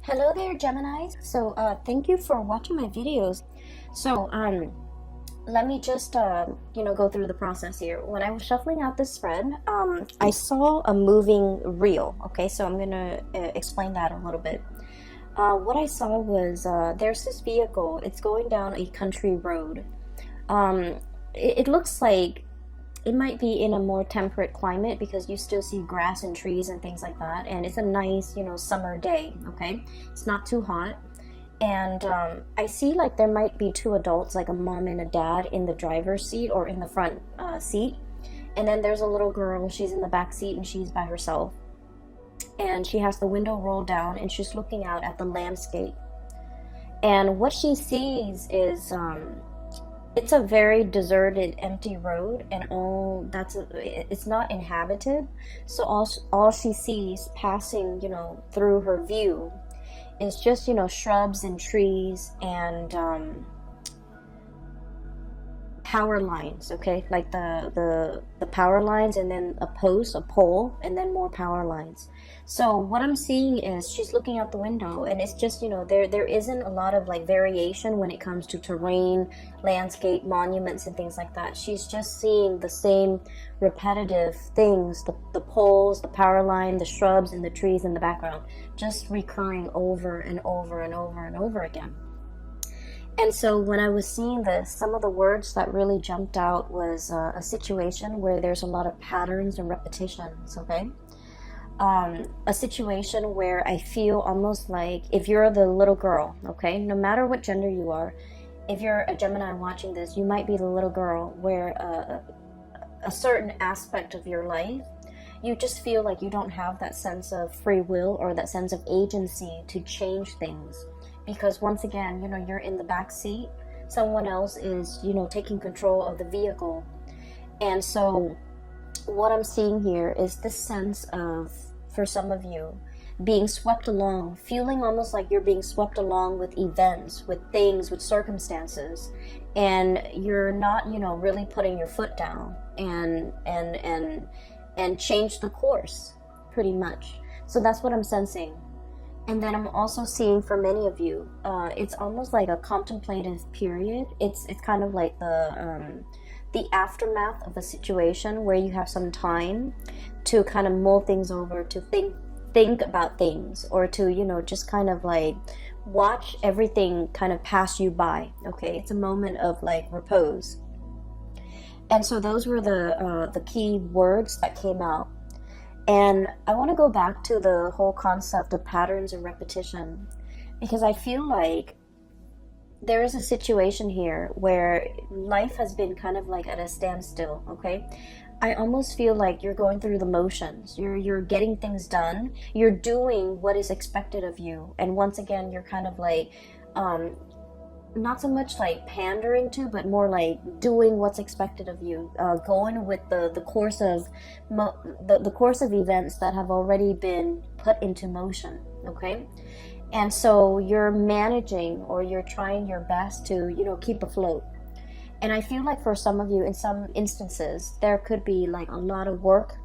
Hello there, Geminis. So, thank you for watching my videos. So, let me just, go through the process here. When I was shuffling out this spread, I saw a moving reel. Okay, so I'm gonna explain that a little bit. What I saw was there's this vehicle. It's going down a country road. It looks like it might be in a more temperate climate because you still see grass and trees and things like that, and it's a nice summer day. Okay, it's not too hot, and I see like there might be two adults, like a mom and a dad, in the driver's seat or in the front seat, and then there's a little girl. She's in the back seat and she's by herself, and she has the window rolled down and she's looking out at the landscape, and what she sees is it's a very deserted, empty road, and it's not inhabited. So all she sees passing, through her view is just, shrubs and trees and power lines. Okay, like the power lines, and then a pole, and then more power lines. So what I'm seeing is she's looking out the window, and it's just, there isn't a lot of like variation when it comes to terrain, landscape, monuments, and things like that. She's just seeing the same repetitive things, the poles, the power line, the shrubs, and the trees in the background, just recurring over and over and over and over again. And so when I was seeing this, some of the words that really jumped out was a situation where there's a lot of patterns and repetitions. Okay, a situation where I feel almost like if you're the little girl, okay, no matter what gender you are, if you're a Gemini watching this, you might be the little girl where a certain aspect of your life, you just feel like you don't have that sense of free will or that sense of agency to change things. Because once again, you're in the back seat, someone else is, taking control of the vehicle. And so what I'm seeing here is this sense of, for some of you, being swept along, feeling almost like you're being swept along with events, with things, with circumstances, and you're not, really putting your foot down and change the course, pretty much. So that's what I'm sensing. And then I'm also seeing for many of you, it's almost like a contemplative period. It's kind of like the aftermath of a situation where you have some time to kind of mull things over, to think about things, or to just kind of like watch everything kind of pass you by. Okay, it's a moment of like repose. And so those were the key words that came out. And I want to go back to the whole concept of patterns and repetition, because I feel like there is a situation here where life has been kind of like at a standstill. Okay, I almost feel like you're going through the motions. You're getting things done. You're doing what is expected of you, and once again, you're kind of like not so much like pandering to, but more like doing what's expected of you, going with the course of the course of events that have already been put into motion. Okay, and so you're managing, or you're trying your best to keep afloat. And I feel like for some of you, in some instances, there could be like a lot of work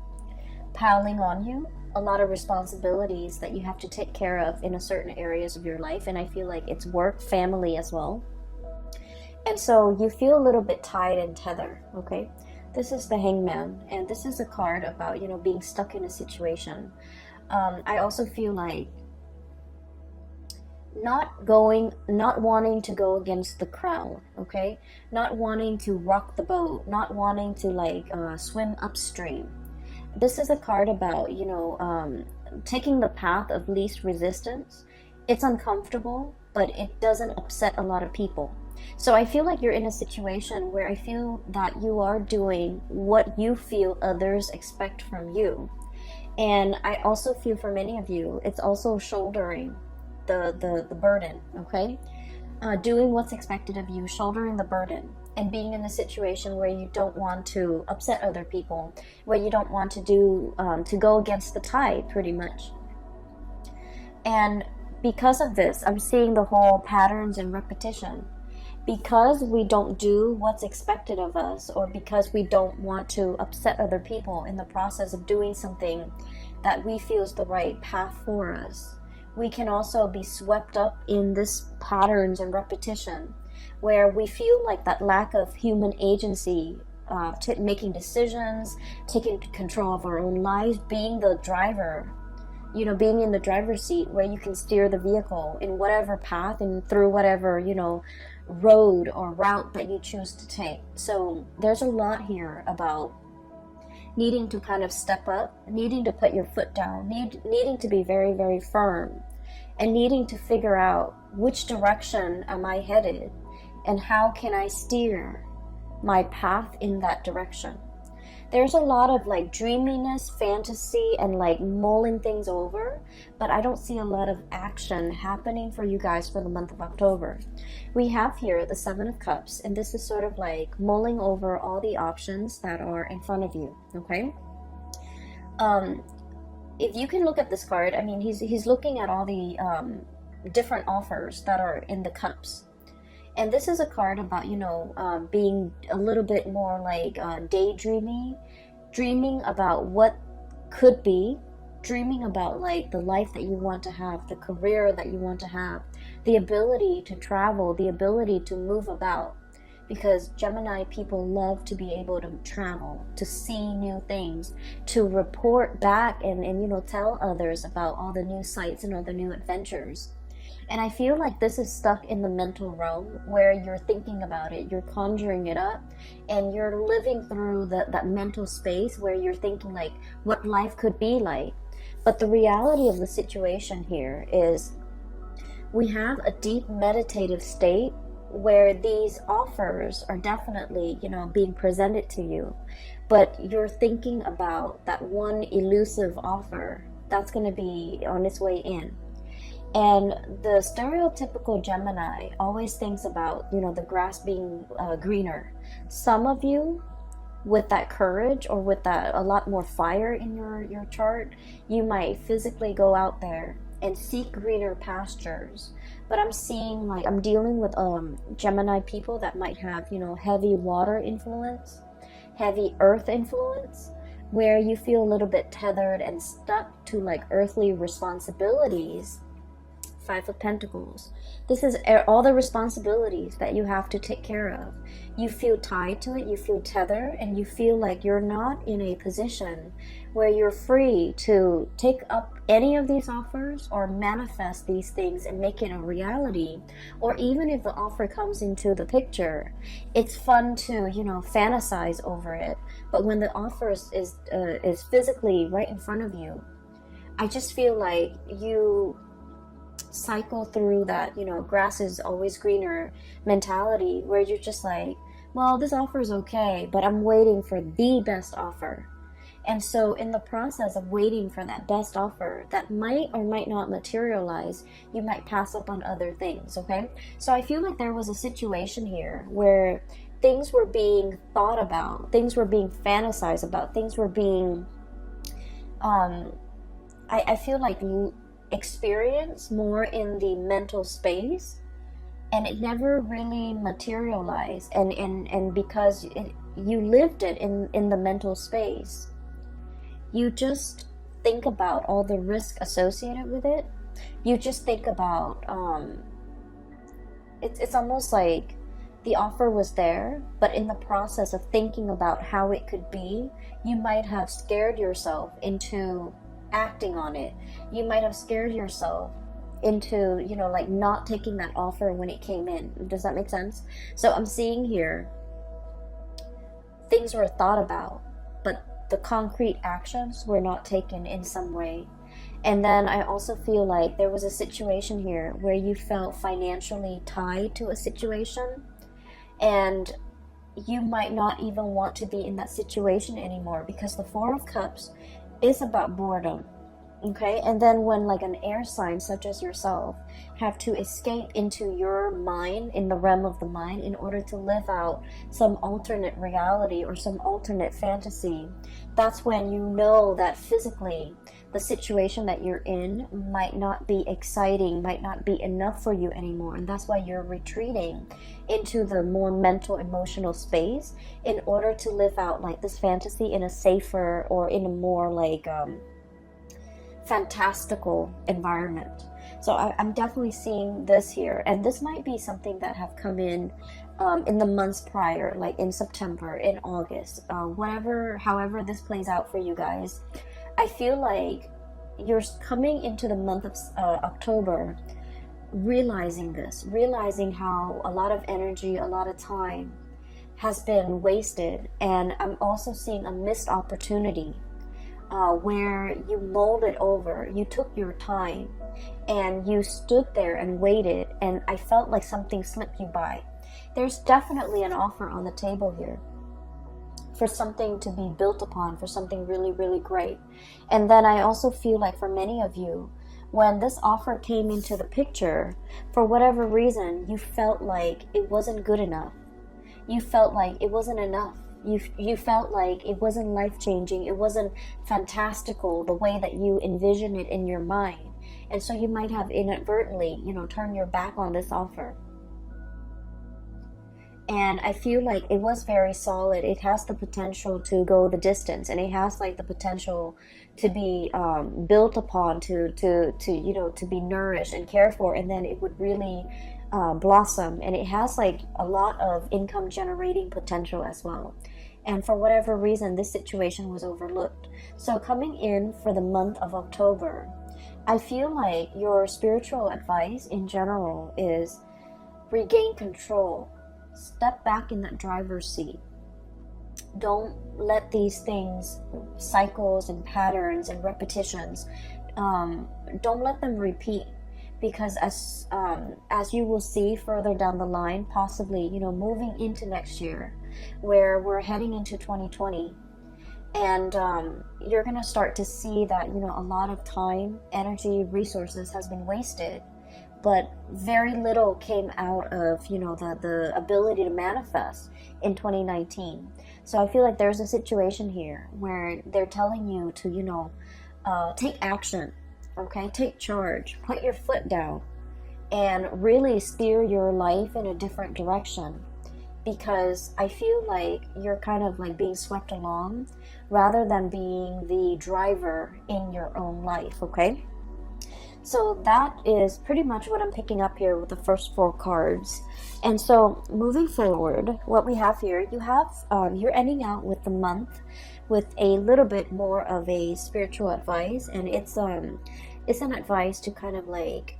piling on you, a lot of responsibilities that you have to take care of in a certain areas of your life. And I feel like it's work, family as well. And so you feel a little bit tied and tethered. Okay, this is the Hangman, and this is a card about being stuck in a situation. I also feel like not wanting to go against the crowd. Okay, not wanting to rock the boat, not wanting to like swim upstream. This is a card about, taking the path of least resistance. It's uncomfortable, but it doesn't upset a lot of people. So I feel like you're in a situation where I feel that you are doing what you feel others expect from you. And I also feel for many of you, it's also shouldering the burden, okay? Doing what's expected of you, shouldering the burden, and being in a situation where you don't want to upset other people, where you don't want to to go against the tide, pretty much. And because of this, I'm seeing the whole patterns and repetition. Because we don't do what's expected of us, or because we don't want to upset other people in the process of doing something that we feel is the right path for us, we can also be swept up in this patterns and repetition where we feel like that lack of human agency, making decisions, taking control of our own lives, being the driver, being in the driver's seat where you can steer the vehicle in whatever path and through whatever, road or route that you choose to take. So there's a lot here about needing to kind of step up, needing to put your foot down, needing to be very, very firm, and needing to figure out which direction am I headed and how can I steer my path in that direction. There's a lot of like dreaminess, fantasy, and like mulling things over, but I don't see a lot of action happening for you guys for the month of October. We have here the Seven of Cups, and this is sort of like mulling over all the options that are in front of you, okay? If you can look at this card, I mean, he's looking at all the different offers that are in the cups. And this is a card about, being a little bit more like daydreaming, dreaming about what could be, dreaming about like the life that you want to have, the career that you want to have, the ability to travel, the ability to move about. Because Gemini people love to be able to travel, to see new things, to report back and tell others about all the new sights and all the new adventures. And I feel like this is stuck in the mental realm where you're thinking about it, you're conjuring it up, and you're living through that mental space where you're thinking like what life could be like. But the reality of the situation here is we have a deep meditative state where these offers are definitely, being presented to you. But you're thinking about that one elusive offer that's going to be on its way in. And the stereotypical Gemini always thinks about, the grass being greener. Some of you, with that courage or with that a lot more fire in your chart, you might physically go out there and seek greener pastures. But I'm seeing I'm dealing with Gemini people that might have, heavy water influence, heavy earth influence, where you feel a little bit tethered and stuck to like earthly responsibilities. Five of Pentacles. This is all the responsibilities that you have to take care of. You feel tied to it, you feel tethered, and you feel like you're not in a position where you're free to take up any of these offers or manifest these things and make it a reality. Or even if the offer comes into the picture, it's fun to, fantasize over it. But when the offer is physically right in front of you, I just feel like you cycle through that, grass is always greener mentality where you're just like, well, this offer is okay, but I'm waiting for the best offer. And so in the process of waiting for that best offer that might or might not materialize, you might pass up on other things, okay? So I feel like there was a situation here where things were being thought about, things were being fantasized about, things were being I feel like experience more in the mental space, and it never really materialized, and because you lived it in the mental space, you just think about all the risk associated with it. You just think about it's almost like the offer was there, but in the process of thinking about how it could be, you might have scared yourself into acting on it. You might have scared yourself into, not taking that offer when it came in. Does that make sense? So I'm seeing here things were thought about, but the concrete actions were not taken in some way. And then I also feel like there was a situation here where you felt financially tied to a situation, and you might not even want to be in that situation anymore, because the Four of Cups is about boredom, okay? And then when like an air sign such as yourself have to escape into your mind, in the realm of the mind, in order to live out some alternate reality or some alternate fantasy, that's when you know that physically the situation that you're in might not be exciting, might not be enough for you anymore. And that's why you're retreating into the more mental, emotional space in order to live out like this fantasy in a safer or in a more like fantastical environment. So I'm definitely seeing this here, and this might be something that have come in the months prior, like in September, in August, however this plays out for you guys. I feel like you're coming into the month of October, realizing how a lot of energy, a lot of time has been wasted, and I'm also seeing a missed opportunity where you mulled it over, you took your time, and you stood there and waited, and I felt like something slipped you by. There's definitely an offer on the table here for something to be built upon, for something really, really great. And then I also feel like for many of you, when this offer came into the picture, for whatever reason, you felt like it wasn't good enough. You felt like it wasn't enough. You felt like it wasn't life-changing. It wasn't fantastical the way that you envisioned it in your mind. And so you might have inadvertently, turned your back on this offer. And I feel like it was very solid. It has the potential to go the distance, and it has like the potential to be built upon, to be nourished and cared for, and then it would really blossom. And it has like a lot of income generating potential as well. And for whatever reason, this situation was overlooked. So coming in for the month of October, I feel like your spiritual advice in general is regain control. Step back in that driver's seat. Don't let these things, cycles and patterns and repetitions, don't let them repeat. Because as you will see further down the line, possibly, moving into next year, where we're heading into 2020, and you're going to start to see that, a lot of time, energy, resources has been wasted, but very little came out of, the ability to manifest in 2019. So I feel like there's a situation here where they're telling you to, take action. Okay, take charge, put your foot down, and really steer your life in a different direction, because I feel like you're kind of like being swept along rather than being the driver in your own life, okay? So that is pretty much what I'm picking up here with the first 4 cards. And so moving forward, what we have here, you're ending out with the month with a little bit more of a spiritual advice, and it's an advice to kind of like,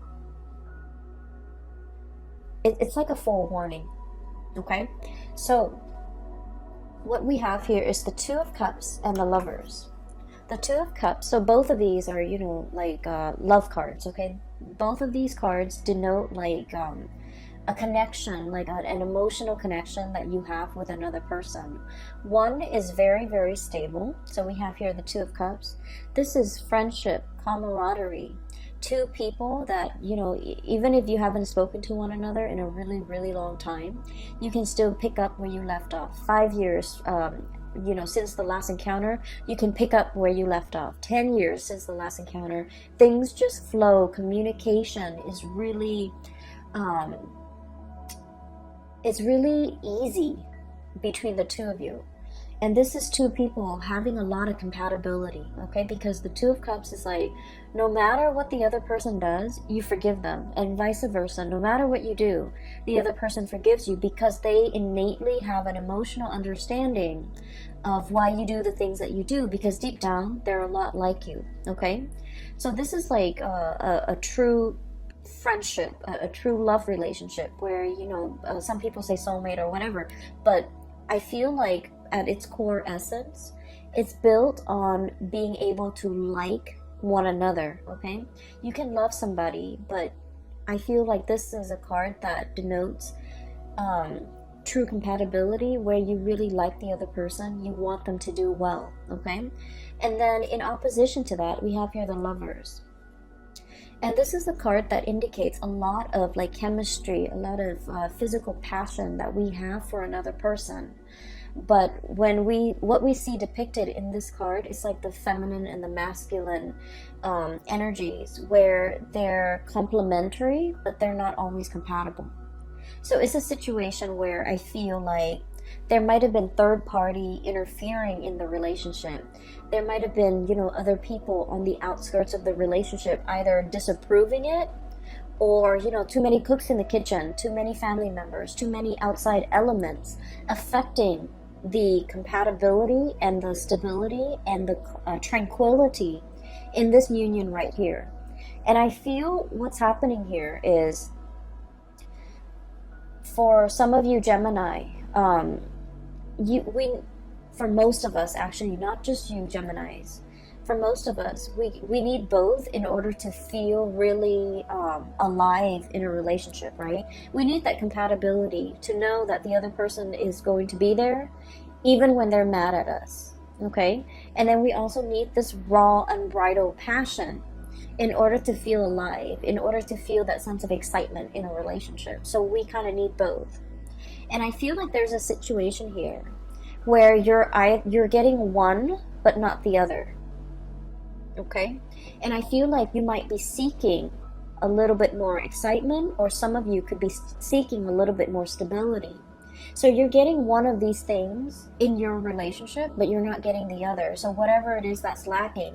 it's like a forewarning, okay? So what we have here is the 2 of Cups and the Lovers. The 2 of Cups, so both of these are, love cards, okay? Both of these cards denote like a connection, like an emotional connection that you have with another person. One is very, very stable. So we have here the 2 of Cups. This is friendship, camaraderie. 2 people that, even if you haven't spoken to one another in a really, really long time, you can still pick up where you left off. 5 years, since the last encounter, you can pick up where you left off. 10 years since the last encounter, things just flow. Communication is really, it's really easy between the 2 of you. And this is 2 people having a lot of compatibility, okay? Because the 2 of Cups is like, no matter what the other person does, you forgive them. And vice versa. No matter what you do, the other person forgives you, because they innately have an emotional understanding of why you do the things that you do, because deep down, they're a lot like you, okay? So this is like a true friendship, a true love relationship where, some people say soulmate or whatever, but I feel like at its core essence, it's built on being able to like one another, okay? You can love somebody, but I feel like this is a card that denotes true compatibility, where you really like the other person, you want them to do well, okay? And then in opposition to that, we have here the Lovers. And this is the card that indicates a lot of like chemistry, a lot of physical passion that we have for another person. But what we see depicted in this card is like the feminine and the masculine energies, where they're complementary, but they're not always compatible. So it's a situation where I feel like There might have been third party interfering in the relationship. There might have been, other people on the outskirts of the relationship either disapproving it, or, too many cooks in the kitchen, too many family members, too many outside elements affecting the compatibility and the stability and the tranquility in this union right here. And I feel what's happening here is, for some of you Gemini, for most of us, actually, not just you Geminis, for most of us, we need both in order to feel really alive in a relationship, right? We need that compatibility to know that the other person is going to be there even when they're mad at us, okay? And then we also need this raw, unbridled passion in order to feel alive, in order to feel that sense of excitement in a relationship. So we kind of need both. And I feel like there's a situation here where you're getting one but not the other, okay? And I feel like you might be seeking a little bit more excitement, or some of you could be seeking a little bit more stability. So you're getting one of these things in your relationship, but you're not getting the other. So whatever it is that's lacking,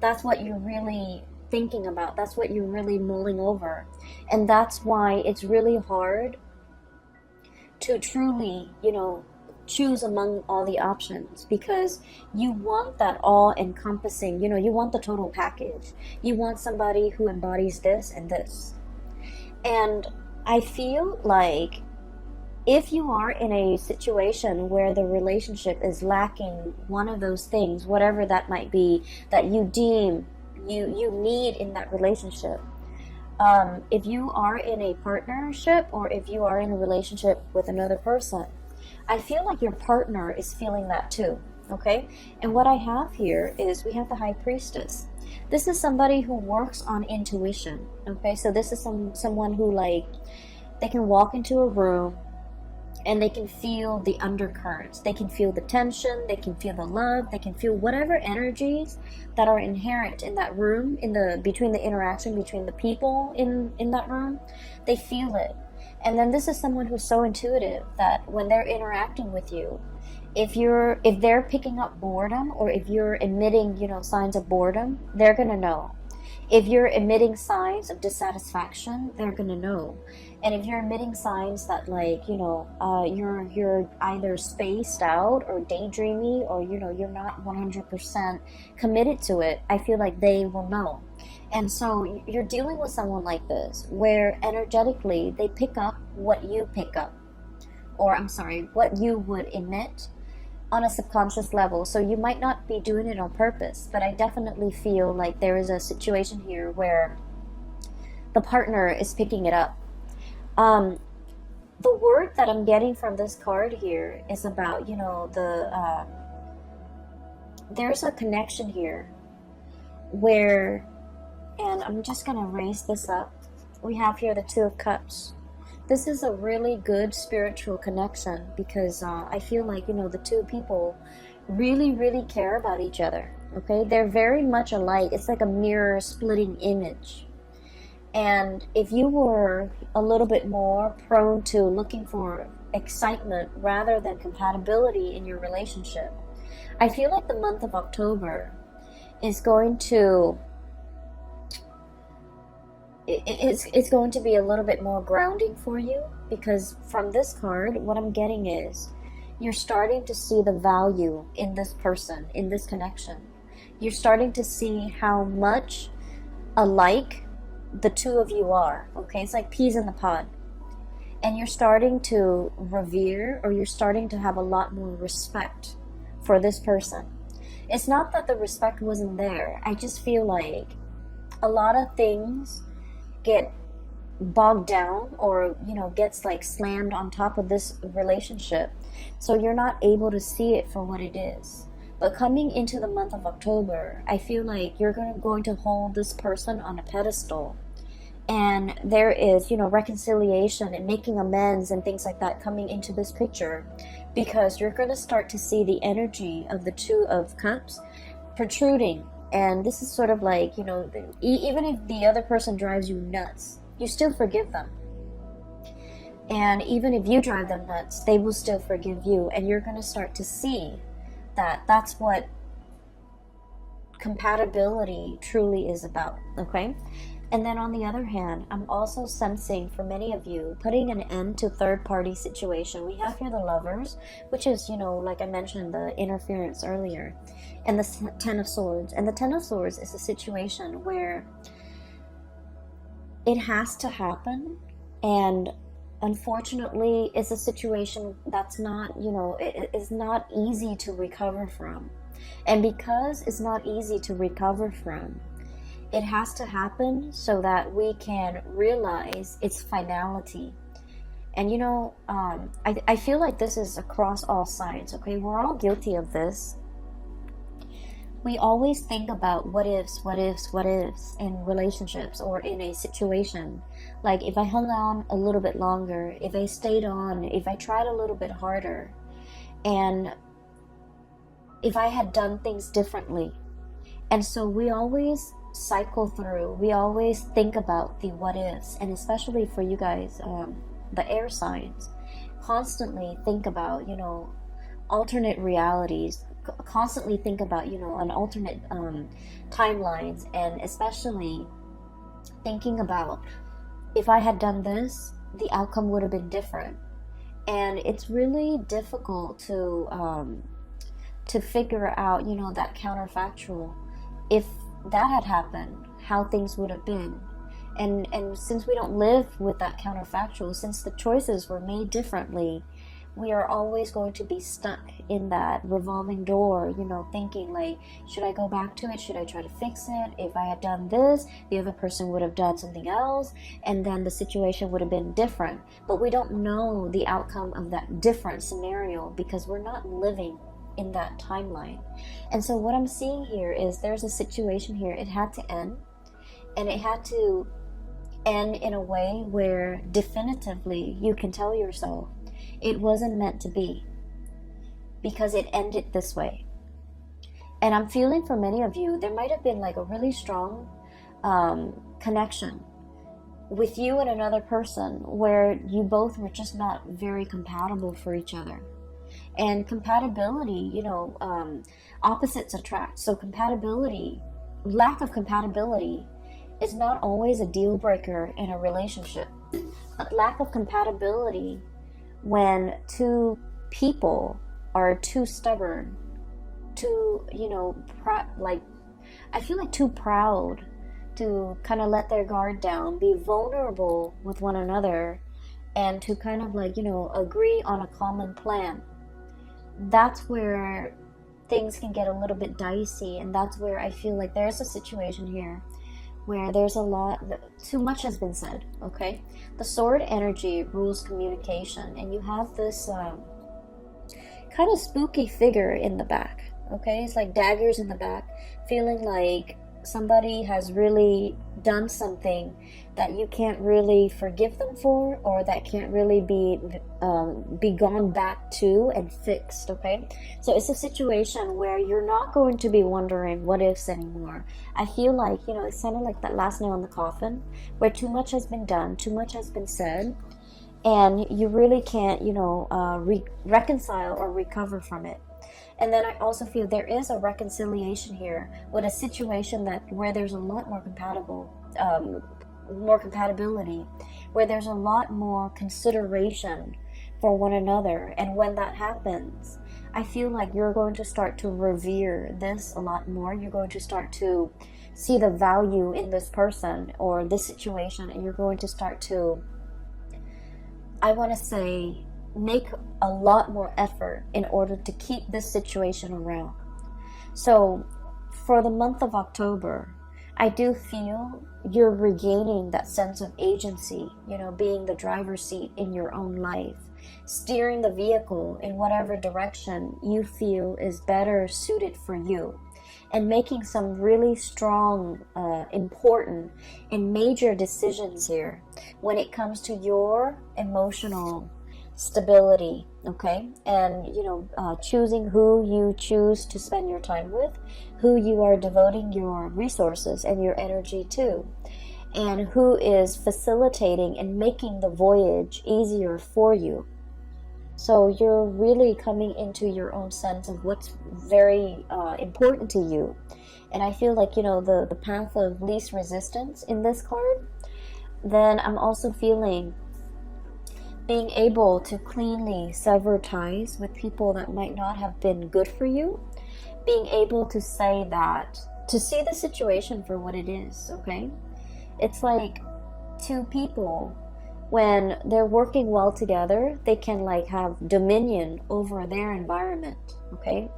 that's what you're really thinking about. That's what you're really mulling over. And that's why it's really hard to truly, choose among all the options, because you want that all-encompassing, you want the total package. You want somebody who embodies this and this. And I feel like if you are in a situation where the relationship is lacking one of those things, whatever that might be, that you deem you need in that relationship, if you are in a partnership, or if you are in a relationship with another person, I feel like your partner is feeling that too, okay? And what I have here is, we have the High Priestess. This is somebody who works on intuition, okay? So this is someone who, like, they can walk into a room and they can feel the undercurrents. They can feel the tension, they can feel the love, they can feel whatever energies that are inherent in that room, between the interaction between the people in that room. They feel it. And then this is someone who's so intuitive that when they're interacting with you, if they're picking up boredom, or if you're emitting, signs of boredom, they're gonna know. If you're emitting signs of dissatisfaction, they're gonna know. And if you're emitting signs that, like, you're either spaced out or daydreamy, or you're not 100% committed to it, I feel like they will know. And so you're dealing with someone like this, where energetically they pick up what you pick up, or what you would emit on a subconscious level. So you might not be doing it on purpose, but I definitely feel like there is a situation here where the partner is picking it up. The word that I'm getting from this card here is about, there's a connection here where, and I'm just going to raise this up. We have here the Two of Cups. This is a really good spiritual connection, because I feel like, the two people really, really care about each other, okay? They're very much alike. It's like a mirror splitting image. And if you were a little bit more prone to looking for excitement rather than compatibility in your relationship, I feel like the month of October is going to it's going to be a little bit more grounding for you, because from this card, what I'm getting is you're starting to see the value in this person, in this connection. You're starting to see how much alike the two of you are, okay? It's like peas in the pod. And you're starting to revere, or you're starting to have a lot more respect for this person. It's not that the respect wasn't there. I just feel like a lot of things get bogged down, or gets like slammed on top of this relationship, so you're not able to see it for what it is. But coming into the month of October, I feel like you're going to hold this person on a pedestal, and there is reconciliation and making amends and things like that coming into this picture, because you're going to start to see the energy of the Two of Cups protruding. And this is sort of like, even if the other person drives you nuts, you still forgive them. And even if you drive them nuts, they will still forgive you. And you're going to start to see that that's what compatibility truly is about, okay? And then on the other hand, I'm also sensing for many of you putting an end to third-party situation. We have here the Lovers, which is, you know, like I mentioned, the interference earlier, and the Ten of Swords. And the Ten of Swords is a situation where it has to happen, and unfortunately it's a situation that's not, you know, it is not easy to recover from. And because it's not easy to recover from, it has to happen so that we can realize its finality. And you know, I feel like this is across all sides, okay? We're all guilty of this. We always think about what ifs in relationships or in a situation. Like, if I hung on a little bit longer, if I stayed on, if I tried a little bit harder, and if I had done things differently. And so we always cycle through, we always think about the what ifs, and especially for you guys, the air signs, constantly think about, you know, alternate realities, constantly think about, you know, an alternate timelines, and especially thinking about, if I had done this, the outcome would have been different. And it's really difficult to figure out, you know, that counterfactual. If that had happened, how things would have been. And since we don't live with that counterfactual, since the choices were made differently, we are always going to be stuck in that revolving door, you know, thinking like, should I go back to it? Should I try to fix it? If I had done this, the other person would have done something else, and then the situation would have been different. But we don't know the outcome of that different scenario because we're not living in that timeline. And so what I'm seeing here is there's a situation here, it had to end, and it had to end in a way where definitively you can tell yourself it wasn't meant to be, because it ended this way. And I'm feeling for many of you, there might have been like a really strong connection with you and another person where you both were just not very compatible for each other. And compatibility, you know, opposites attract. So compatibility, lack of compatibility is not always a deal breaker in a relationship. But lack of compatibility when two people are too stubborn, too, you know, I feel like too proud to kind of let their guard down, be vulnerable with one another, and to kind of like, you know, agree on a common plan. That's where things can get a little bit dicey, and that's where I feel like there's a situation here where there's a lot, too much has been said, okay? The sword energy rules communication, and you have this kind of spooky figure in the back, okay? It's like daggers in the back, feeling like somebody has really done something that you can't really forgive them for, or that can't really be gone back to and fixed, okay? So it's a situation where you're not going to be wondering what ifs anymore. I feel like, you know, it's kind of like that last nail in the coffin, where too much has been done, too much has been said, and you really can't, you know, reconcile or recover from it. And then I also feel there is a reconciliation here with a situation where there's a lot more more compatibility, where there's a lot more consideration for one another. And when that happens, I feel like you're going to start to revere this a lot more. You're going to start to see the value in this person or this situation, and you're going to start to, I want to say, make a lot more effort in order to keep this situation around. So for the month of October, I do feel you're regaining that sense of agency, you know, being the driver's seat in your own life, steering the vehicle in whatever direction you feel is better suited for you, and making some really strong, important, and major decisions here when it comes to your emotional stability, okay? And, you know, choosing who you choose to spend your time with, who you are devoting your resources and your energy to. and who is facilitating and making the voyage easier for you. So you're really coming into your own sense of what's very important to you. And I feel like, the path of least resistance in this card. Then I'm also feeling being able to cleanly sever ties with people that might not have been good for you. Being able to say that, to see the situation for what it is, okay? It's like two people, when they're working well together, they can like have dominion over their environment, okay?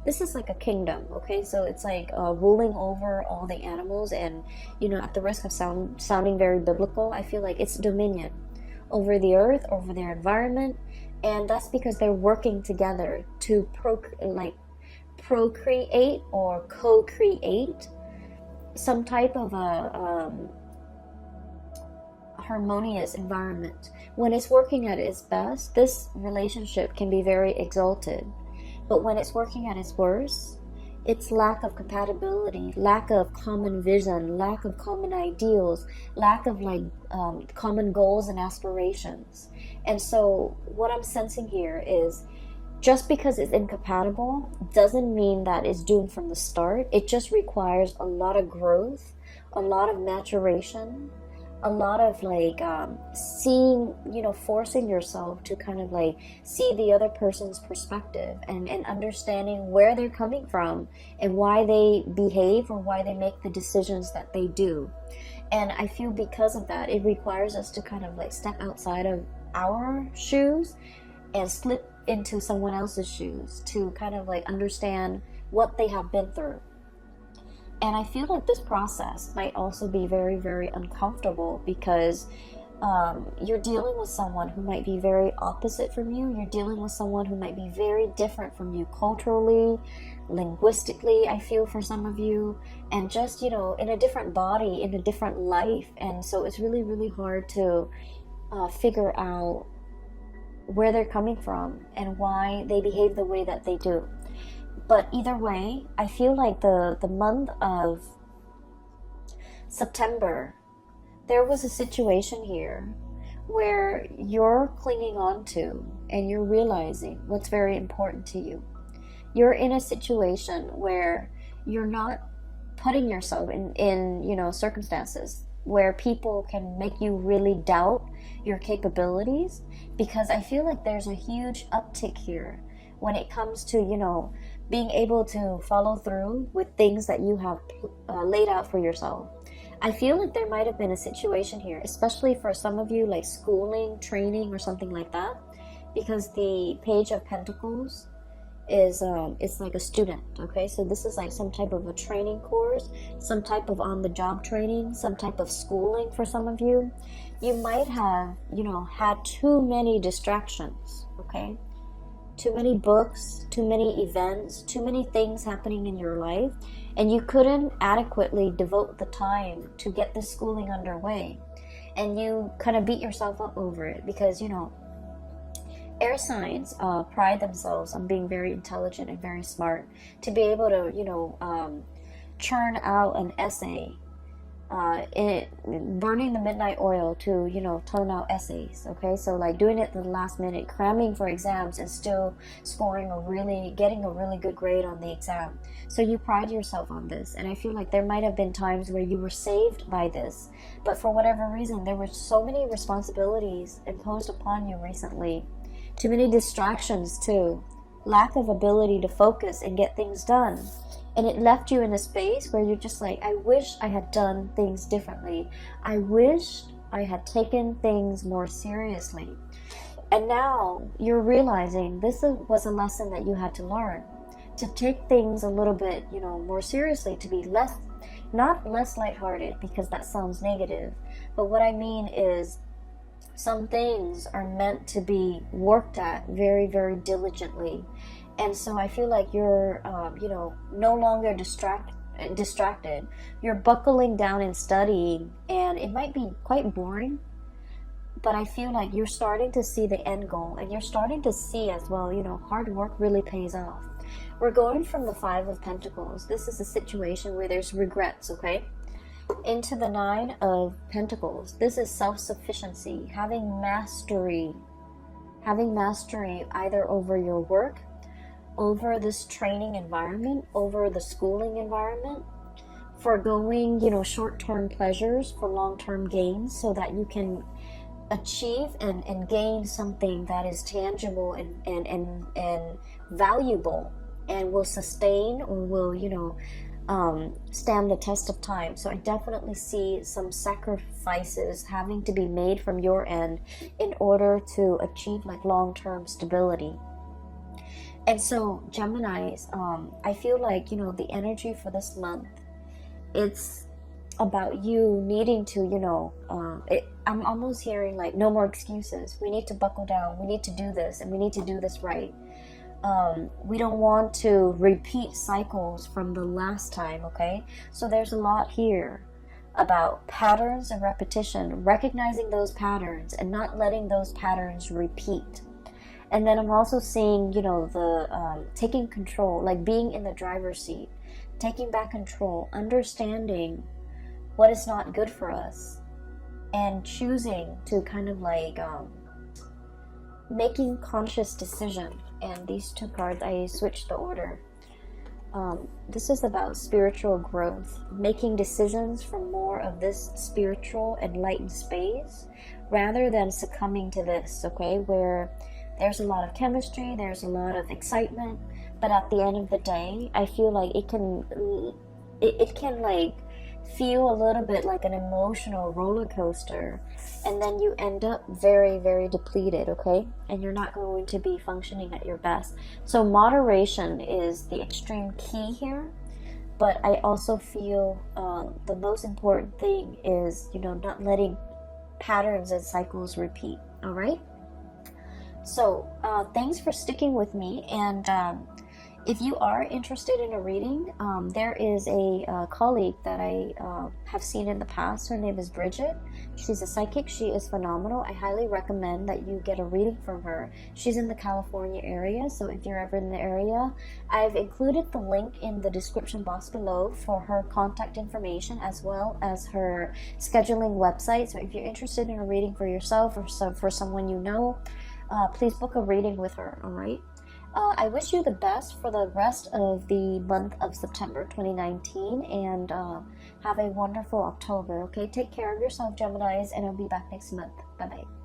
This is like a kingdom, okay? So it's like ruling over all the animals, and at the risk of sounding very biblical, I feel like it's dominion over the earth, over their environment. And that's because they're working together to procreate or co-create some type of a harmonious environment. When it's working at its best, this relationship can be very exalted. But when it's working at its worst, it's lack of compatibility, lack of common vision, lack of common ideals, lack of common goals and aspirations. And so what I'm sensing here is, just because it's incompatible doesn't mean that it's doomed from the start. It just requires a lot of growth, a lot of maturation, a lot of seeing, forcing yourself to kind of see the other person's perspective and understanding where they're coming from and why they behave or why they make the decisions that they do. And I feel because of that, it requires us to kind of step outside of our shoes and slip into someone else's shoes to kind of understand what they have been through. And I feel like this process might also be very, very uncomfortable because you're dealing with someone who might be very opposite from you. You're dealing with someone who might be very different from you culturally, linguistically, I feel, for some of you, and just, in a different body, in a different life. And so it's really, really hard to figure out where they're coming from and why they behave the way that they do. But either way, I feel like the month of September, there was a situation here where you're clinging on to and you're realizing what's very important to you. You're in a situation where you're not putting yourself in circumstances where people can make you really doubt your capabilities, because I feel like there's a huge uptick here when it comes to, being able to follow through with things that you have laid out for yourself. I feel like there might have been a situation here, especially for some of you, like schooling, training, or something like that, because the Page of Pentacles is it's like a student, okay? So this is like some type of a training course, some type of on-the-job training, some type of schooling for some of you. You might have, had too many distractions, okay? Too many books, too many events, too many things happening in your life, and you couldn't adequately devote the time to get this schooling underway. And you kind of beat yourself up over it because, air signs pride themselves on being very intelligent and very smart. To be able to, churn out an essay, burning the midnight oil to, turn out essays, okay? So like doing it at the last minute, cramming for exams and still getting a really good grade on the exam. So you pride yourself on this, and I feel like there might have been times where you were saved by this, but for whatever reason, there were so many responsibilities imposed upon you recently. Too many distractions too. Lack of ability to focus and get things done. And it left you in a space where you're just like, I wish I had done things differently. I wish I had taken things more seriously. And now you're realizing this was a lesson that you had to learn. To take things a little bit, more seriously, to be not less lighthearted, because that sounds negative. But what I mean is, some things are meant to be worked at very, very diligently. And so I feel like you're, no longer distracted. You're buckling down and studying, and it might be quite boring, but I feel like you're starting to see the end goal, and you're starting to see as well, hard work really pays off. We're going from the Five of Pentacles. This is a situation where there's regrets, okay? into the Nine of Pentacles. This is self-sufficiency, having mastery either over your work, over this training environment, over the schooling environment, foregoing, short-term pleasures for long-term gains so that you can achieve and gain something that is tangible and valuable and will sustain or will, stand the test of time. So I definitely see some sacrifices having to be made from your end in order to achieve like long-term stability. And so Geminis, I feel like, the energy for this month, it's about you needing to, I'm almost hearing like no more excuses. We need to buckle down. We need to do this, and we need to do this right. We don't want to repeat cycles from the last time, okay? So there's a lot here about patterns and repetition, recognizing those patterns and not letting those patterns repeat. And then I'm also seeing, the taking control, like being in the driver's seat, taking back control, understanding what is not good for us, and choosing to kind of like making conscious decision. And these two cards, I switched the order. This is about spiritual growth, making decisions from more of this spiritual enlightened space rather than succumbing to this, okay, where there's a lot of chemistry, there's a lot of excitement, but at the end of the day, I feel like it can like feel a little bit like an emotional roller coaster, and then you end up very, very depleted, okay? And you're not going to be functioning at your best. So moderation is the extreme key here, but I also feel the most important thing is, not letting patterns and cycles repeat, all right? So thanks for sticking with me, and if you are interested in a reading, there is a colleague that I have seen in the past. Her name is Bridget. She's a psychic. She is phenomenal. I highly recommend that you get a reading from her. She's in the California area, so if you're ever in the area, I've included the link in the description box below for her contact information as well as her scheduling website. So if you're interested in a reading for yourself or for someone you know, please book a reading with her, all right? I wish you the best for the rest of the month of September 2019, and have a wonderful October, okay? Take care of yourself, Geminis, and I'll be back next month. Bye-bye.